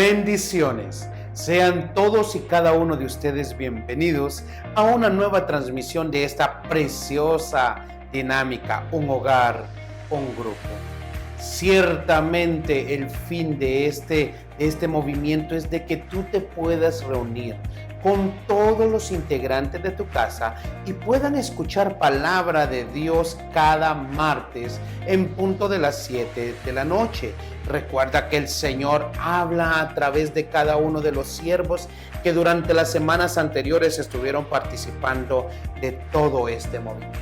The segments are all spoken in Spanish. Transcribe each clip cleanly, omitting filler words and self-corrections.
Bendiciones. Sean todos y cada uno de ustedes bienvenidos a una nueva transmisión de esta preciosa dinámica, un hogar, un grupo. Ciertamente el fin de este movimiento es de que tú te puedas reunir con todos los integrantes de tu casa y puedan escuchar palabra de Dios cada martes en punto de las 7 de la noche. Recuerda que el Señor habla a través de cada uno de los siervos que durante las semanas anteriores estuvieron participando de todo este movimiento.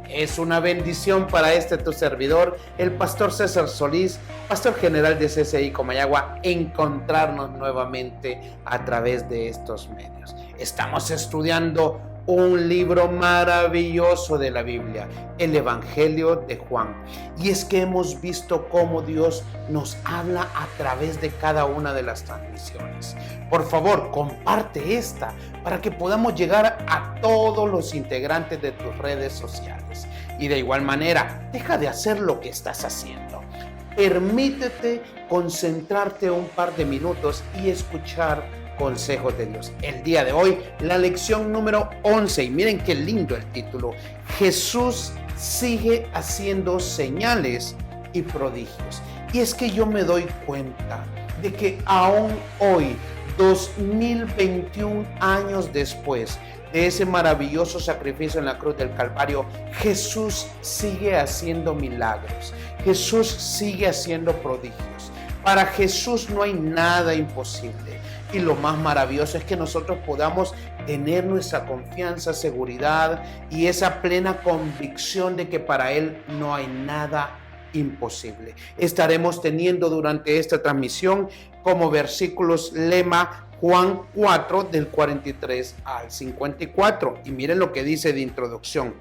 Es una bendición para tu servidor, el pastor César Solís, pastor general de CCI Comayagua, encontrarnos nuevamente a través de estos medios. Estamos estudiando un libro maravilloso de la Biblia, el Evangelio de Juan. Y es que hemos visto cómo Dios nos habla a través de cada una de las transmisiones. Por favor, comparte esta para que podamos llegar a todos los integrantes de tus redes sociales. Y de igual manera, deja de hacer lo que estás haciendo. Permítete concentrarte un par de minutos y escuchar consejos de Dios. El día de hoy, la lección número 11. Y miren qué lindo el título. Jesús sigue haciendo señales y prodigios. Y es que yo me doy cuenta de que aún hoy, 2021 años después de ese maravilloso sacrificio en la cruz del Calvario, Jesús sigue haciendo milagros. Jesús sigue haciendo prodigios. Para Jesús no hay nada imposible. Y lo más maravilloso es que nosotros podamos tener nuestra confianza, seguridad y esa plena convicción de que para Él no hay nada imposible. Estaremos teniendo durante esta transmisión como versículos lema Juan 4 del 43 al 54. Y miren lo que dice de introducción.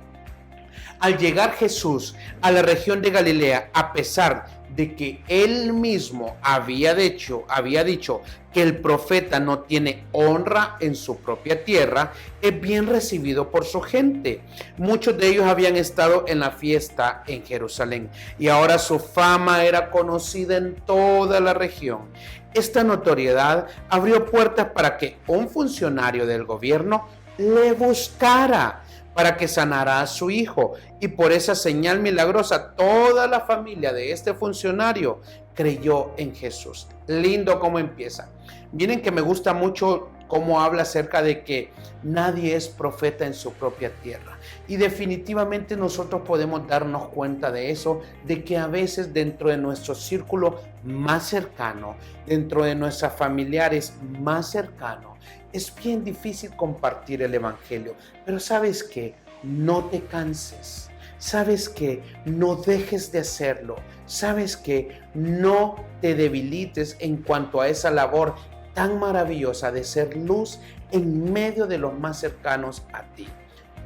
Al llegar Jesús a la región de Galilea, a pesar de que él mismo había dicho que el profeta no tiene honra en su propia tierra, es bien recibido por su gente. Muchos de ellos habían estado en la fiesta en Jerusalén y ahora su fama era conocida en toda la región. Esta notoriedad abrió puertas para que un funcionario del gobierno le buscara para que sanara a su hijo, y por esa señal milagrosa toda la familia de este funcionario creyó en Jesús. Lindo cómo empieza. Miren que me gusta mucho cómo habla acerca de que nadie es profeta en su propia tierra. Y definitivamente nosotros podemos darnos cuenta de eso, de que a veces dentro de nuestro círculo más cercano, dentro de nuestros familiares más cercanos, es bien difícil compartir el Evangelio. Pero ¿sabes qué? No te canses. ¿Sabes qué? No dejes de hacerlo. ¿Sabes qué? No te debilites en cuanto a esa labor tan maravillosa de ser luz en medio de los más cercanos a ti.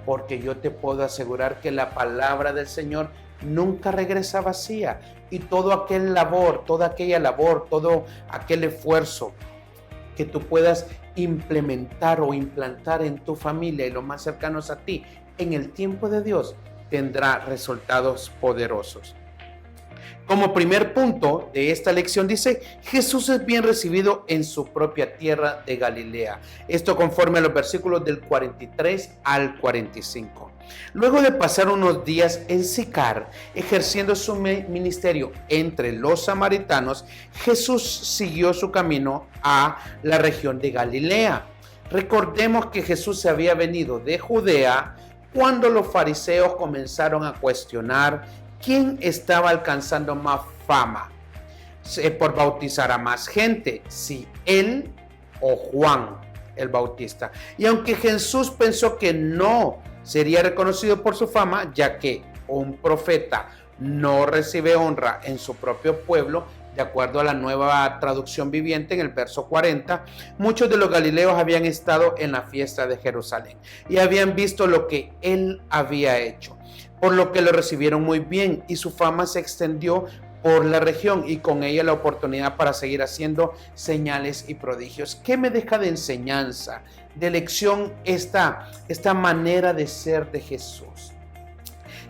Porque yo te puedo asegurar que la palabra del Señor nunca regresa vacía. Y toda aquella labor, todo aquel esfuerzo que tú puedas implementar o implantar en tu familia y los más cercanos a ti, en el tiempo de Dios, tendrá resultados poderosos. Como primer punto de esta lección dice, Jesús es bien recibido en su propia tierra de Galilea. Esto conforme a los versículos del 43 al 45. Luego de pasar unos días en Sicar, ejerciendo su ministerio entre los samaritanos, Jesús siguió su camino a la región de Galilea. Recordemos que Jesús se había venido de Judea cuando los fariseos comenzaron a cuestionar quién estaba alcanzando más fama por bautizar a más gente, si él o Juan el Bautista. Y aunque Jesús pensó que no sería reconocido por su fama, ya que un profeta no recibe honra en su propio pueblo, de acuerdo a la nueva traducción viviente en el verso 40, muchos de los galileos habían estado en la fiesta de Jerusalén y habían visto lo que él había hecho, por lo que lo recibieron muy bien y su fama se extendió por la región y con ella la oportunidad para seguir haciendo señales y prodigios. ¿Qué me deja de enseñanza, de lección esta manera de ser de Jesús?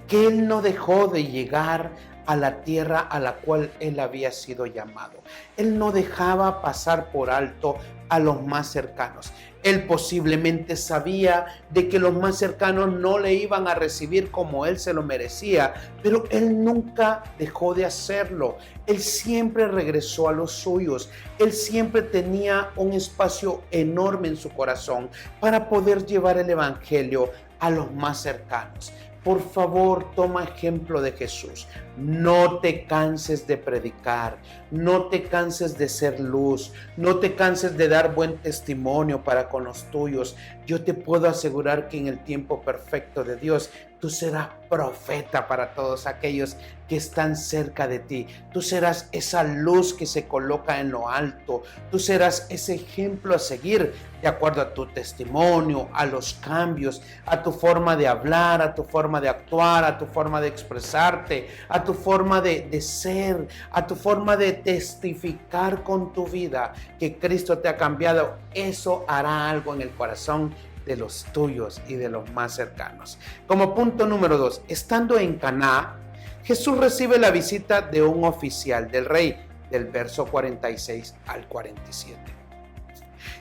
Que él no dejó de llegar a la tierra a la cual él había sido llamado. Él no dejaba pasar por alto a los más cercanos. Él posiblemente sabía de que los más cercanos no le iban a recibir como él se lo merecía, pero él nunca dejó de hacerlo. Él siempre regresó a los suyos. Él siempre tenía un espacio enorme en su corazón para poder llevar el evangelio a los más cercanos. Por favor, toma ejemplo de Jesús. No te canses de predicar, no te canses de ser luz, no te canses de dar buen testimonio para con los tuyos. Yo te puedo asegurar que en el tiempo perfecto de Dios, tú serás profeta para todos aquellos que están cerca de ti. Tú serás esa luz que se coloca en lo alto. Tú serás ese ejemplo a seguir de acuerdo a tu testimonio, a los cambios, a tu forma de hablar, a tu forma de actuar, a tu forma de expresarte, a tu forma de ser, a tu forma de testificar con tu vida que Cristo te ha cambiado. Eso hará algo en el corazón de los tuyos y de los más cercanos. Como punto número 2, estando en Caná, Jesús recibe la visita de un oficial del rey, del verso 46 al 47.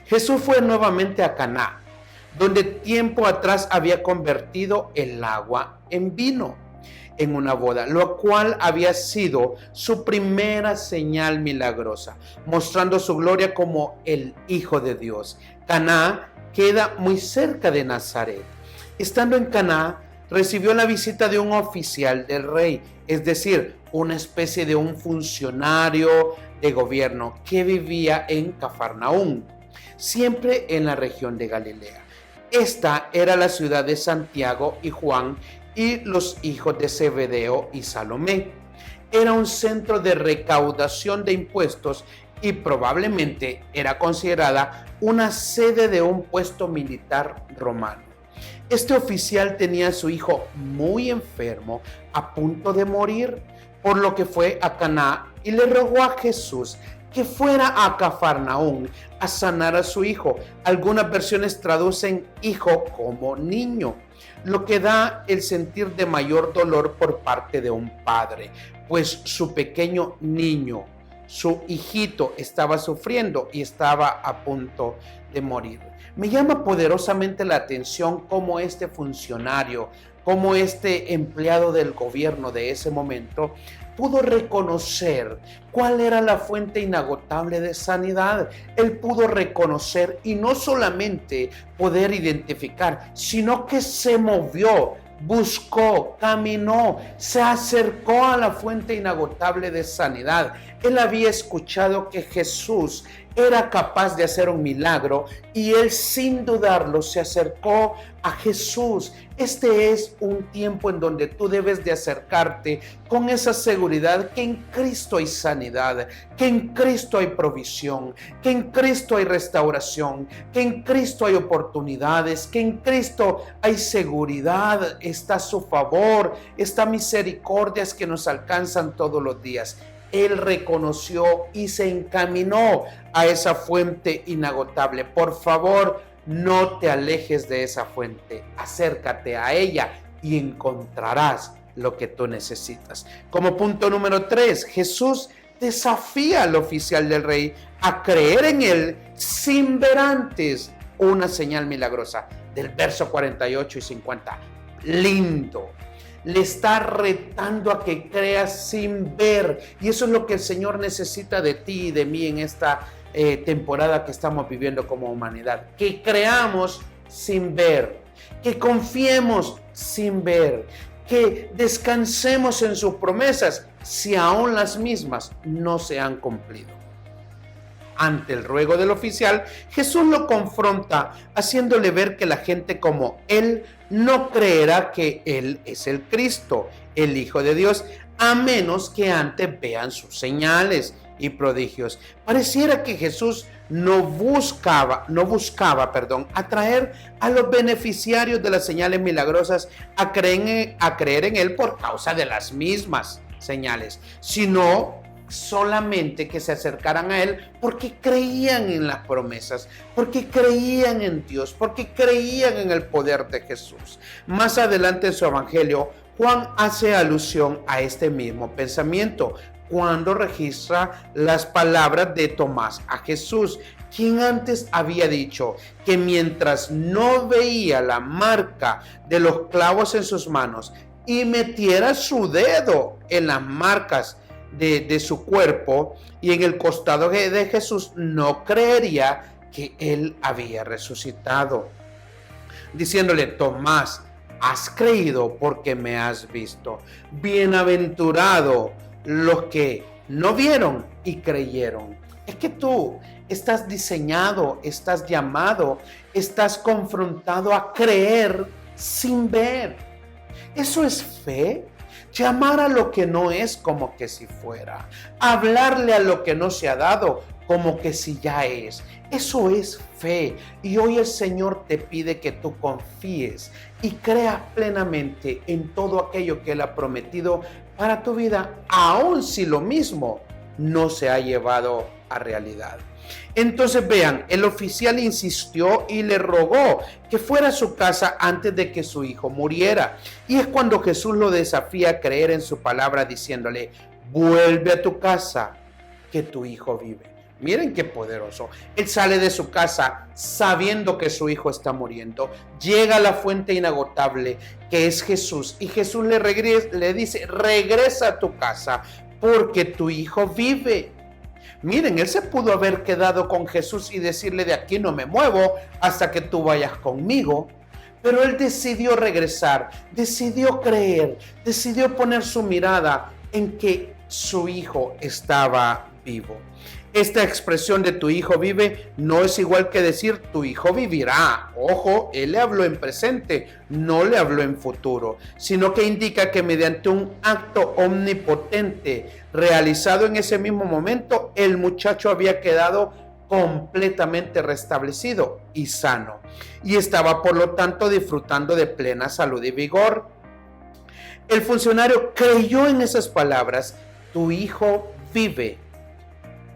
Jesús fue nuevamente a Caná, donde tiempo atrás había convertido el agua en vino en una boda, lo cual había sido su primera señal milagrosa, mostrando su gloria como el Hijo de Dios. Caná queda muy cerca de Nazaret. Estando en Caná, recibió la visita de un oficial del rey, es decir, una especie de un funcionario de gobierno que vivía en Cafarnaúm, siempre en la región de Galilea. Esta era la ciudad de Santiago y Juan y los hijos de Zebedeo y Salomé. Era un centro de recaudación de impuestos y probablemente era considerada una sede de un puesto militar romano. Este oficial tenía a su hijo muy enfermo, a punto de morir, por lo que fue a Caná y le rogó a Jesús que fuera a Cafarnaúm a sanar a su hijo. Algunas versiones traducen hijo como niño, lo que da el sentir de mayor dolor por parte de un padre, pues su pequeño niño, su hijito, estaba sufriendo y estaba a punto de morir. Me llama poderosamente la atención cómo este funcionario, cómo este empleado del gobierno de ese momento pudo reconocer cuál era la fuente inagotable de sanidad. Él pudo reconocer y no solamente poder identificar, sino que se movió, buscó, caminó, se acercó a la fuente inagotable de sanidad. Él había escuchado que Jesús era capaz de hacer un milagro y él sin dudarlo se acercó a Jesús. Este es un tiempo en donde tú debes de acercarte con esa seguridad que en Cristo hay sanidad, que en Cristo hay provisión, que en Cristo hay restauración, que en Cristo hay oportunidades, que en Cristo hay seguridad, está su favor, está misericordias que nos alcanzan todos los días. Él reconoció y se encaminó a esa fuente inagotable. Por favor, no te alejes de esa fuente. Acércate a ella y encontrarás lo que tú necesitas. Como punto número 3, Jesús desafía al oficial del rey a creer en él sin ver antes una señal milagrosa. Del verso 48 y 50. Lindo. Le está retando a que creas sin ver. Y eso es lo que el Señor necesita de ti y de mí en esta temporada que estamos viviendo como humanidad. Que creamos sin ver. Que confiemos sin ver. Que descansemos en sus promesas si aún las mismas no se han cumplido. Ante el ruego del oficial, Jesús lo confronta, haciéndole ver que la gente como él no creerá que él es el Cristo, el Hijo de Dios, a menos que antes vean sus señales y prodigios. Pareciera que Jesús no buscaba atraer a los beneficiarios de las señales milagrosas a creer en él por causa de las mismas señales, sino solamente que se acercaran a él porque creían en las promesas, porque creían en Dios, porque creían en el poder de Jesús. Más adelante en su evangelio, Juan hace alusión a este mismo pensamiento cuando registra las palabras de Tomás a Jesús, quien antes había dicho que mientras no veía la marca de los clavos en sus manos y metiera su dedo en las marcas de su cuerpo y en el costado de Jesús, no creería que él había resucitado. Diciéndole: Tomás, has creído porque me has visto. Bienaventurado los que no vieron y creyeron. Es que tú estás diseñado, estás llamado, estás confrontado a creer sin ver. Eso es fe. Llamar a lo que no es como que si fuera. Hablarle a lo que no se ha dado como que si ya es. Eso es fe. Y hoy el Señor te pide que tú confíes y creas plenamente en todo aquello que Él ha prometido para tu vida, aun si lo mismo no se ha llevado a realidad. Entonces vean, el oficial insistió y le rogó que fuera a su casa antes de que su hijo muriera. Y es cuando Jesús lo desafía a creer en su palabra, diciéndole: vuelve a tu casa, que tu hijo vive. Miren qué poderoso. Él sale de su casa sabiendo que su hijo está muriendo. Llega a la fuente inagotable que es Jesús. Y Jesús le dice: regresa a tu casa porque tu hijo vive. Miren, él se pudo haber quedado con Jesús y decirle: de aquí no me muevo hasta que tú vayas conmigo. Pero él decidió regresar, decidió creer, decidió poner su mirada en que su hijo estaba vivo. Esta expresión de tu hijo vive no es igual que decir tu hijo vivirá. Ojo, él le habló en presente, no le habló en futuro, sino que indica que mediante un acto omnipotente realizado en ese mismo momento, el muchacho había quedado completamente restablecido y sano, y estaba por lo tanto disfrutando de plena salud y vigor. El funcionario creyó en esas palabras: tu hijo vive,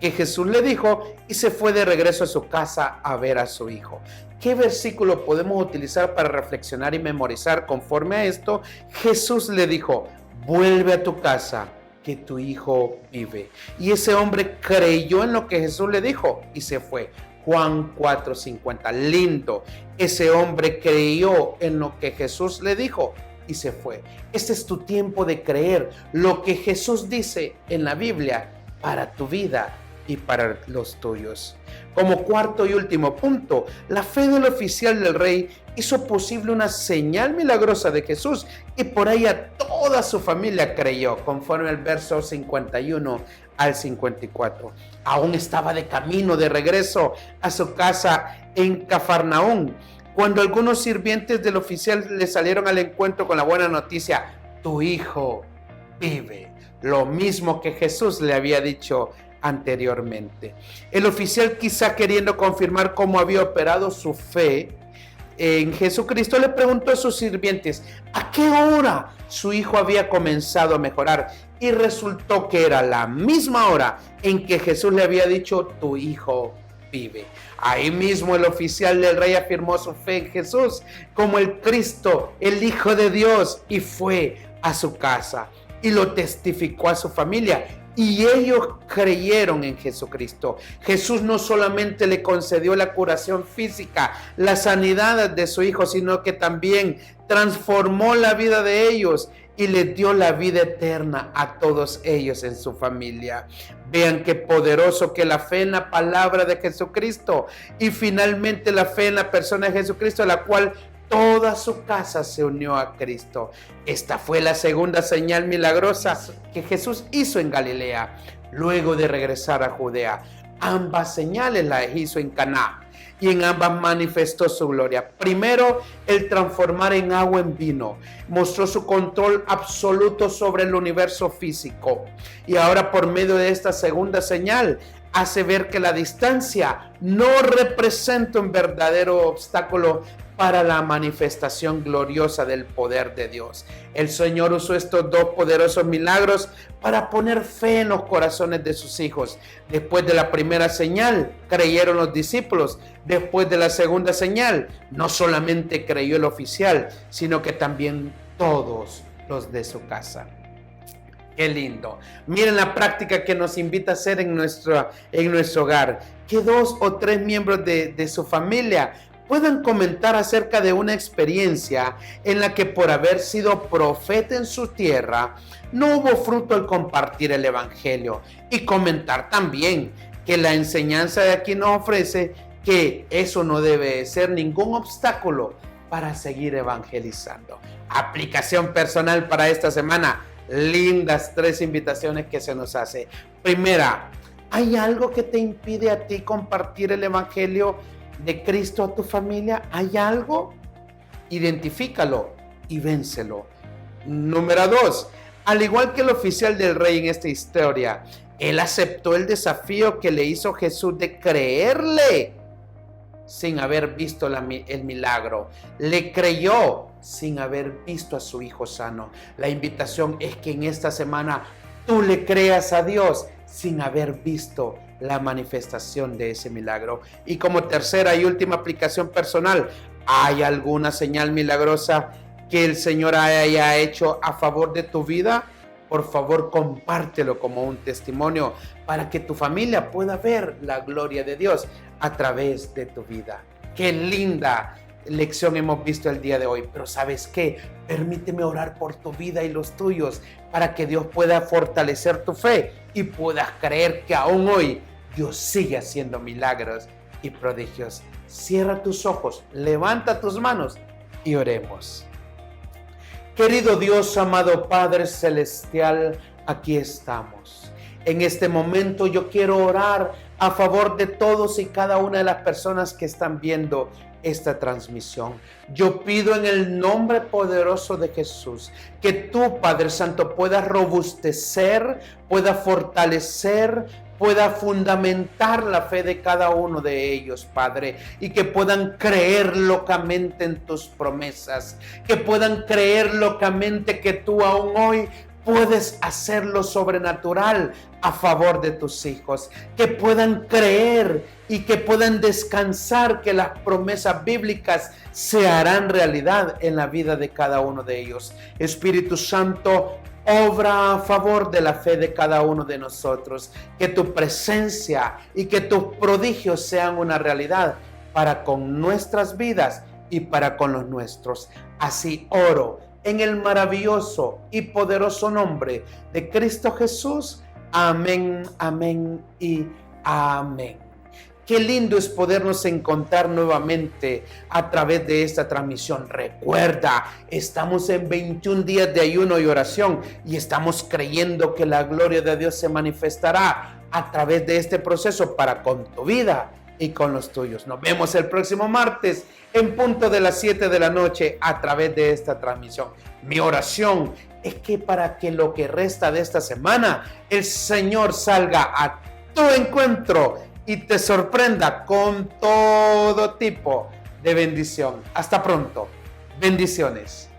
que Jesús le dijo, y se fue de regreso a su casa a ver a su hijo. ¿Qué versículo podemos utilizar para reflexionar y memorizar conforme a esto? Jesús le dijo: vuelve a tu casa, que tu hijo vive. Y ese hombre creyó en lo que Jesús le dijo y se fue. Juan 4:50. Lindo. Ese hombre creyó en lo que Jesús le dijo y se fue. Este es tu tiempo de creer lo que Jesús dice en la Biblia para tu vida y para los tuyos. Como cuarto y último punto, la fe del oficial del rey hizo posible una señal milagrosa de Jesús y por ella toda su familia creyó, conforme al verso 51 al 54. Aún estaba de camino de regreso a su casa en Cafarnaúm, cuando algunos sirvientes del oficial le salieron al encuentro con la buena noticia: tu hijo vive. Lo mismo que Jesús le había dicho anteriormente. El oficial, quizá queriendo confirmar cómo había operado su fe en Jesucristo, le preguntó a sus sirvientes a qué hora su hijo había comenzado a mejorar, y resultó que era la misma hora en que Jesús le había dicho: tu hijo vive. Ahí mismo el oficial del rey afirmó su fe en Jesús como el Cristo, el Hijo de Dios, y fue a su casa y lo testificó a su familia, y ellos creyeron en Jesucristo. Jesús no solamente le concedió la curación física, la sanidad de su hijo, sino que también transformó la vida de ellos y les dio la vida eterna a todos ellos en su familia. Vean qué poderoso que la fe en la palabra de Jesucristo y finalmente la fe en la persona de Jesucristo, la cual toda su casa se unió a Cristo. Esta fue la segunda señal milagrosa que Jesús hizo en Galilea, luego de regresar a Judea. Ambas señales las hizo en Caná y en ambas manifestó su gloria. Primero, el transformar en agua en vino. Mostró su control absoluto sobre el universo físico. Y ahora, por medio de esta segunda señal, hace ver que la distancia no representa un verdadero obstáculo para la manifestación gloriosa del poder de Dios. El Señor usó estos dos poderosos milagros para poner fe en los corazones de sus hijos. Después de la primera señal, creyeron los discípulos. Después de la segunda señal, no solamente creyó el oficial, sino que también todos los de su casa. Qué lindo. Miren la práctica que nos invita a hacer en nuestro hogar. Que 2 o 3 miembros de su familia puedan comentar acerca de una experiencia en la que por haber sido profeta en su tierra, no hubo fruto al compartir el evangelio. Y comentar también que la enseñanza de aquí nos ofrece que eso no debe ser ningún obstáculo para seguir evangelizando. Aplicación personal para esta semana. Lindas 3 invitaciones que se nos hace. Primera, ¿hay algo que te impide a ti compartir el evangelio de Cristo a tu familia? ¿Hay algo? Identifícalo y vénselo. Número 2, al igual que el oficial del rey en esta historia, él aceptó el desafío que le hizo Jesús de creerle sin haber visto el milagro. Le creyó sin haber visto a su hijo sano. La invitación es que en esta semana tú le creas a Dios sin haber visto la manifestación de ese milagro. Y como tercera y última aplicación personal, ¿hay alguna señal milagrosa que el Señor haya hecho a favor de tu vida? Por favor, compártelo como un testimonio para que tu familia pueda ver la gloria de Dios a través de tu vida. Qué linda lección hemos visto el día de hoy. Pero ¿sabes qué? Permíteme orar por tu vida y los tuyos para que Dios pueda fortalecer tu fe y puedas creer que aún hoy Dios sigue haciendo milagros y prodigios. Cierra tus ojos, levanta tus manos y oremos. Querido Dios, amado Padre Celestial, aquí estamos. En este momento yo quiero orar a favor de todos y cada una de las personas que están viendo esta transmisión. Yo pido en el nombre poderoso de Jesús que tú, Padre Santo, puedas robustecer, puedas fortalecer, pueda fundamentar la fe de cada uno de ellos, Padre, y que puedan creer locamente en tus promesas, que puedan creer locamente que tú aún hoy puedes hacer lo sobrenatural a favor de tus hijos, que puedan creer y que puedan descansar que las promesas bíblicas se harán realidad en la vida de cada uno de ellos. Espíritu Santo, obra a favor de la fe de cada uno de nosotros, que tu presencia y que tus prodigios sean una realidad para con nuestras vidas y para con los nuestros. Así oro en el maravilloso y poderoso nombre de Cristo Jesús. Amén, amén y amén. Qué lindo es podernos encontrar nuevamente a través de esta transmisión. Recuerda, estamos en 21 días de ayuno y oración y estamos creyendo que la gloria de Dios se manifestará a través de este proceso para con tu vida y con los tuyos. Nos vemos el próximo martes en punto de las 7 de la noche a través de esta transmisión. Mi oración es que para que lo que resta de esta semana, el Señor salga a tu encuentro y te sorprenda con todo tipo de bendición. Hasta pronto. Bendiciones.